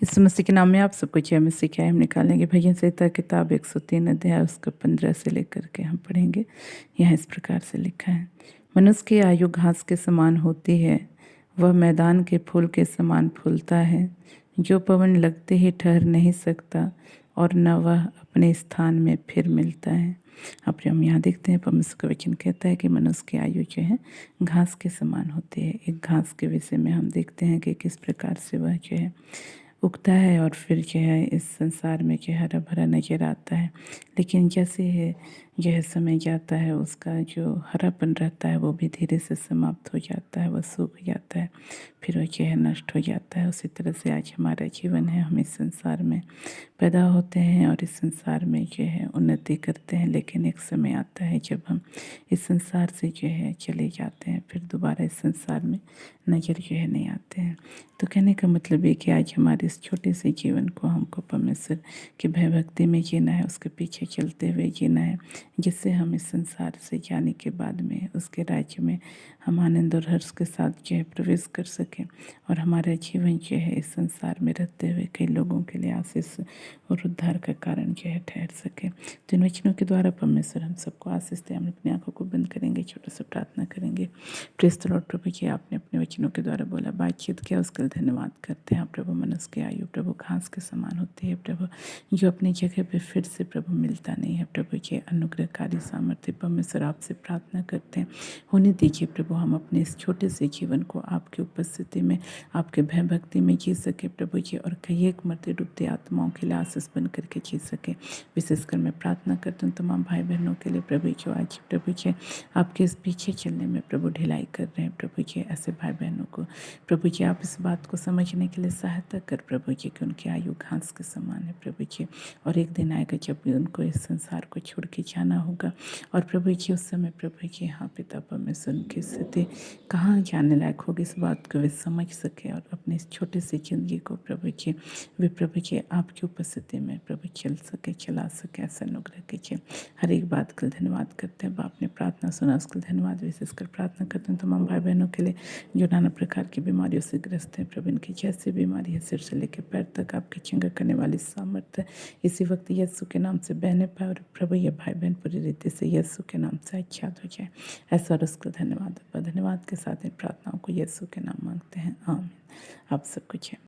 यीशु मसीह के नाम में आप सबको जय मसीह की। हम निकालेंगे भजन संहिता किताब 103 अध्याय उसका 15 से लेकर के हम पढ़ेंगे। यहाँ इस प्रकार से लिखा है, मनुष्य की आयु घास के समान होती है, वह मैदान के फूल के समान फूलता है, जो पवन लगते ही ठहर नहीं सकता और न वह अपने स्थान में फिर मिलता है। अब हम यहाँ देखते हैं परमेश्वर का वचन कहता है कि मनुष्य की आयु जो है घास के समान होती है। एक घास के विषय में हम देखते हैं कि किस प्रकार से वह जो है उगता है और फिर जो है इस संसार में जो हरा भरा नज़र आता है, लेकिन जैसे है यह समय जाता है उसका जो हरापन रहता है वो भी धीरे से समाप्त हो जाता है, वह सूख जाता है, फिर वह जो है नष्ट हो जाता है। उसी तरह से आज हमारा जीवन है, हम इस संसार में पैदा होते हैं और इस संसार में जो है उन्नति करते हैं, लेकिन एक समय आता है जब हम इस संसार से जो है चले जाते हैं, फिर दोबारा इस संसार में नज़र जो है नहीं आते हैं। तो कहने का मतलब ये कि आज हमारे इस छोटे से जीवन को हमको परमेश्वर की भय भक्ति में जीना है, उसके पीछे चलते हुए जीना है, जिससे हम इस संसार से जाने के बाद में उसके राज्य में हम आनंद और हर्ष के साथ जो है प्रवेश कर सकें और हमारा जीवन जो है इस संसार में रहते हुए कई लोगों के लिए आशीष और उद्धार का कारण जो है ठहर सके। तो इन वचनों के द्वारा परमेश्वर हम सबको आशीष दे। हम अपनी आंखों को बंद करेंगे, छोटा सा प्रार्थना करेंगे। Praise the Lord. प्रभु जी, आपने अपने वचनों के द्वारा बोला, बातचीत किया, उसके लिए धन्यवाद करते हैं। प्रभु मनुष्य की आयु प्रभु घास के समान होती है प्रभु, जो अपनी जगह पे फिर से प्रभु मिलता नहीं है। प्रभु जी, अनुग्रहकारी सामर्थ्य परमेश्वर आपसे प्रार्थना करते हैं, होने दीजिए प्रभु हम अपने इस छोटे से जीवन को आपकी उपस्थिति में आपके भय भक्ति में जी सके प्रभु जी, और कई एक मरते डूबते आत्माओं के लिए आशीष बन करके जी सके। विशेषकर मैं प्रार्थना करती हूँ तमाम भाई बहनों के लिए प्रभु जो आज प्रभु जी आपके इस पीछे चलने में प्रभु ढिलाई कर रहे हैं। प्रभु जी ऐसे भाई बहनों को प्रभु जी आप इस बात को समझने के लिए सहायता कर प्रभु जी कि उनकी आयु घास के समान है प्रभु जी, और एक दिन आएगा जब भी उनको इस संसार को छोड़ के जाना होगा। और प्रभु जी उस समय प्रभु जी हाँ पिता परमेश्वर उनकी स्थिति कहाँ जाने लायक होगी, इस बात को वे समझ सके और अपने इस छोटे सी ज़िंदगी को प्रभु जी वे प्रभु जी आपकी उपस्थिति में प्रभु चल सके, चला सके। ऐसा अनुग्रह कीजिए। हर एक बात के लिए धन्यवाद करते हैं। बाप ने प्रार्थना सुना, उसके लिए धन्यवाद। विशेषकर प्रार्थना करते हैं तमाम भाई बहनों के लिए जो नाना प्रकार की बीमारियों से ग्रस्त हैं प्रभु, इनकी जैसी बीमारी है सिर से लेकर पैर तक आपकी चंगा करने वाली सामर्थ्य इसी वक्त यीशु के नाम से बहने पाए, और प्रभु ये भाई बहन पूरी रीति से यीशु के नाम से आच्छाद हो जाए। ऐसा और उसको धन्यवाद के साथ इन प्रार्थनाओं को यीशु के नाम मांगते हैं, आमीन। आप सब कुछ है।